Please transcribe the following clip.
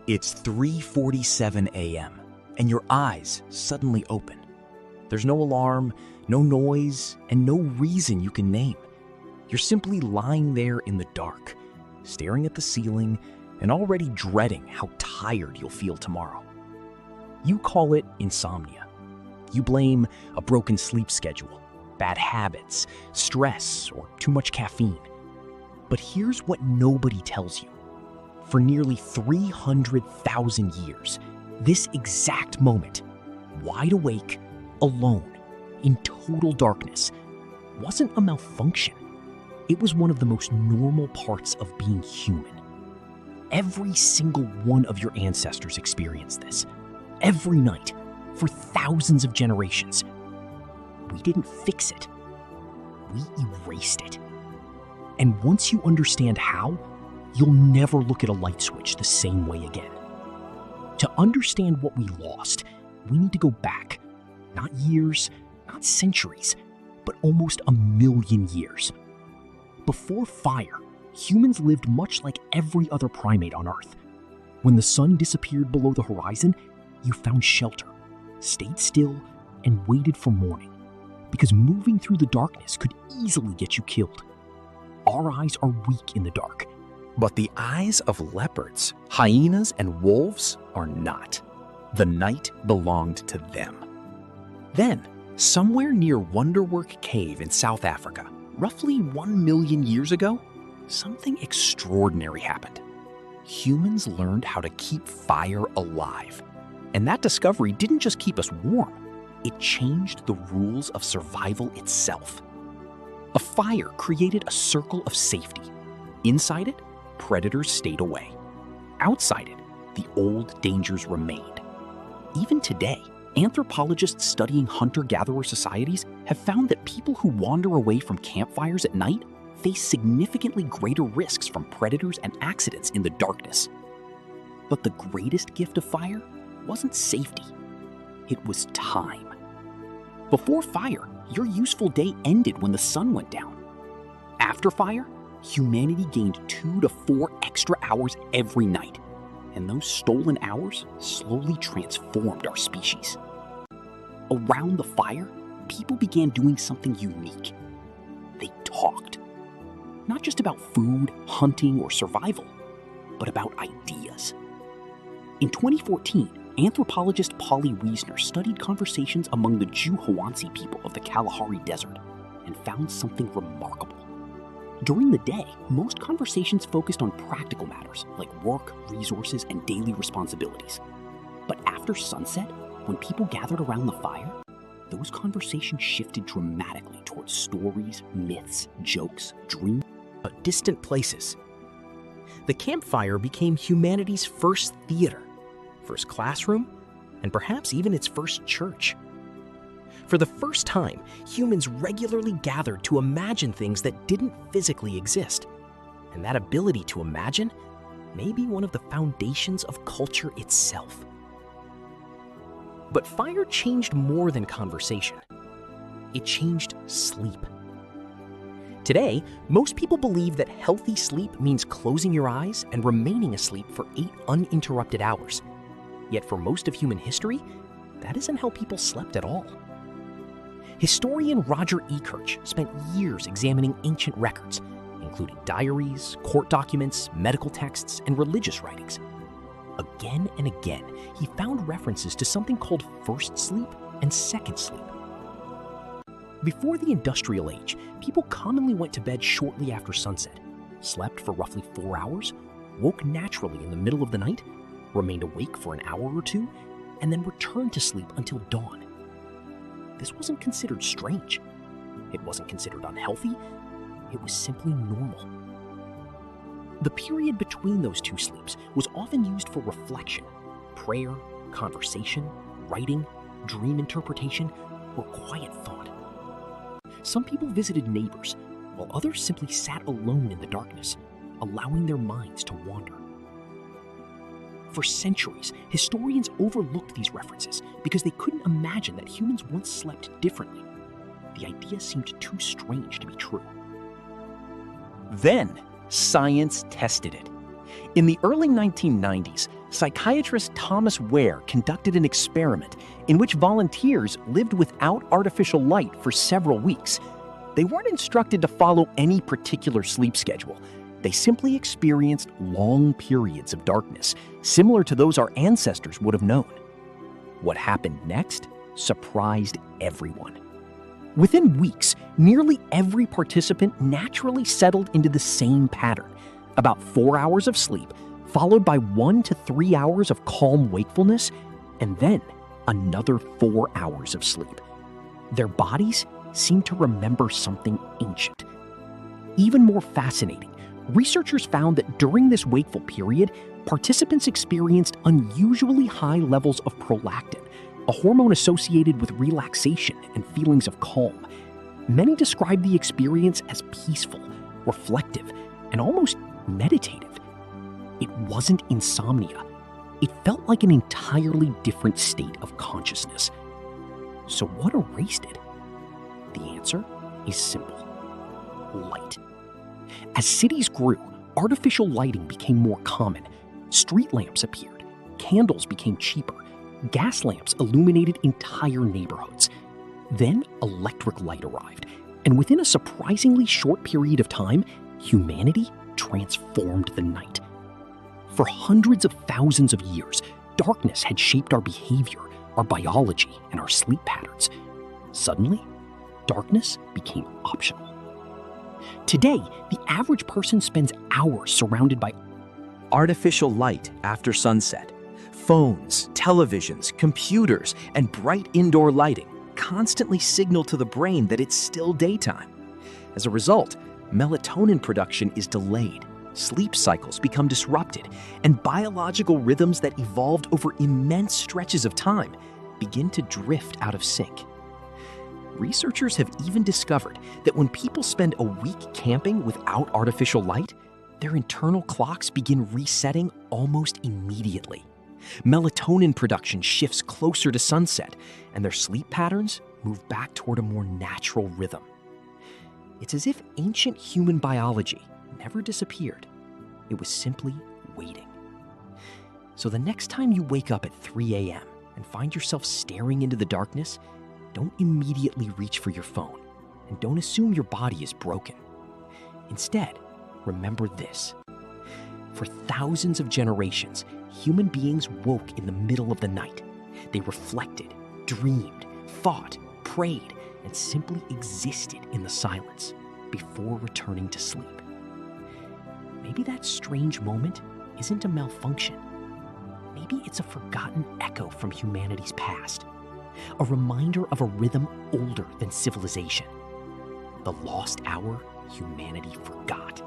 It's 3:47 a.m., and your eyes suddenly open. There's no alarm, no noise, and no reason you can name. You're simply lying there in the dark, staring at the ceiling and already dreading how tired you'll feel tomorrow. You call it insomnia. You blame a broken sleep schedule, bad habits, stress, or too much caffeine. But here's what nobody tells you. For nearly 300,000 years, this exact moment, wide awake, alone, in total darkness, wasn't a malfunction. It was one of the most normal parts of being human. Every single one of your ancestors experienced this, every night, for thousands of generations. We didn't fix it. We erased it. And once you understand how, you'll never look at a light switch the same way again. To understand what we lost, we need to go back, not years, not centuries, but almost 1,000,000 years. Before fire, humans lived much like every other primate on Earth. When the sun disappeared below the horizon, you found shelter, stayed still, and waited for morning, because moving through the darkness could easily get you killed. Our eyes are weak in the dark. But the eyes of leopards, hyenas, and wolves are not. The night belonged to them. Then, somewhere near Wonderwork Cave in South Africa, roughly 1,000,000 years ago, something extraordinary happened. Humans learned how to keep fire alive. And that discovery didn't just keep us warm, it changed the rules of survival itself. A fire created a circle of safety. Inside it, predators stayed away. Outside it, the old dangers remained. Even today, anthropologists studying hunter-gatherer societies have found that people who wander away from campfires at night face significantly greater risks from predators and accidents in the darkness. But the greatest gift of fire wasn't safety. It was time. Before fire, your useful day ended when the sun went down. After fire, humanity gained 2 to 4 extra hours every night, and those stolen hours slowly transformed our species. Around the fire, people began doing something unique. They talked. Not just about food, hunting, or survival, but about ideas. In 2014, anthropologist Polly Wiessner studied conversations among the Juhowansi people of the Kalahari Desert and found something remarkable. During the day, most conversations focused on practical matters like work, resources, and daily responsibilities. But after sunset, when people gathered around the fire, those conversations shifted dramatically towards stories, myths, jokes, dreams, but distant places. The campfire became humanity's first theater, first classroom, and perhaps even its first church. For the first time, humans regularly gathered to imagine things that didn't physically exist. And that ability to imagine may be one of the foundations of culture itself. But fire changed more than conversation. It changed sleep. Today, most people believe that healthy sleep means closing your eyes and remaining asleep for 8 uninterrupted hours. Yet for most of human history, that isn't how people slept at all. Historian Roger Ekirch spent years examining ancient records, including diaries, court documents, medical texts, and religious writings. Again and again, he found references to something called first sleep and second sleep. Before the Industrial Age, people commonly went to bed shortly after sunset, slept for roughly 4 hours, woke naturally in the middle of the night, remained awake for an hour or two, and then returned to sleep until dawn. This wasn't considered strange. It wasn't considered unhealthy. It was simply normal. The period between those two sleeps was often used for reflection, prayer, conversation, writing, dream interpretation, or quiet thought. Some people visited neighbors, while others simply sat alone in the darkness, allowing their minds to wander. For centuries, historians overlooked these references because they couldn't imagine that humans once slept differently. The idea seemed too strange to be true. Then, science tested it. In the early 1990s, psychiatrist Thomas Wehr conducted an experiment in which volunteers lived without artificial light for several weeks. They weren't instructed to follow any particular sleep schedule. They simply experienced long periods of darkness, similar to those our ancestors would have known. What happened next surprised everyone. Within weeks, nearly every participant naturally settled into the same pattern: about 4 hours of sleep, followed by 1 to 3 hours of calm wakefulness, and then another 4 hours of sleep. Their bodies seemed to remember something ancient. Even more fascinating, researchers found that during this wakeful period, participants experienced unusually high levels of prolactin, a hormone associated with relaxation and feelings of calm. Many describe the experience as peaceful, reflective, and almost meditative. It wasn't insomnia. It felt like an entirely different state of consciousness. So what erased it? The answer is simple: light. As cities grew, artificial lighting became more common. Street lamps appeared, candles became cheaper, gas lamps illuminated entire neighborhoods. Then electric light arrived, and within a surprisingly short period of time, humanity transformed the night. For hundreds of thousands of years, darkness had shaped our behavior, our biology, and our sleep patterns. Suddenly, darkness became optional. Today, the average person spends hours surrounded by artificial light after sunset. Phones, televisions, computers, and bright indoor lighting constantly signal to the brain that it's still daytime. As a result, melatonin production is delayed, sleep cycles become disrupted, and biological rhythms that evolved over immense stretches of time begin to drift out of sync. Researchers have even discovered that when people spend a week camping without artificial light, their internal clocks begin resetting almost immediately. Melatonin production shifts closer to sunset, and their sleep patterns move back toward a more natural rhythm. It's as if ancient human biology never disappeared. It was simply waiting. So the next time you wake up at 3 a.m. and find yourself staring into the darkness, don't immediately reach for your phone, and don't assume your body is broken. Instead, remember this: for thousands of generations, human beings woke in the middle of the night. They reflected, dreamed, fought, prayed, and simply existed in the silence before returning to sleep. Maybe that strange moment isn't a malfunction. Maybe it's a forgotten echo from humanity's past, a reminder of a rhythm older than civilization, the lost hour humanity forgot.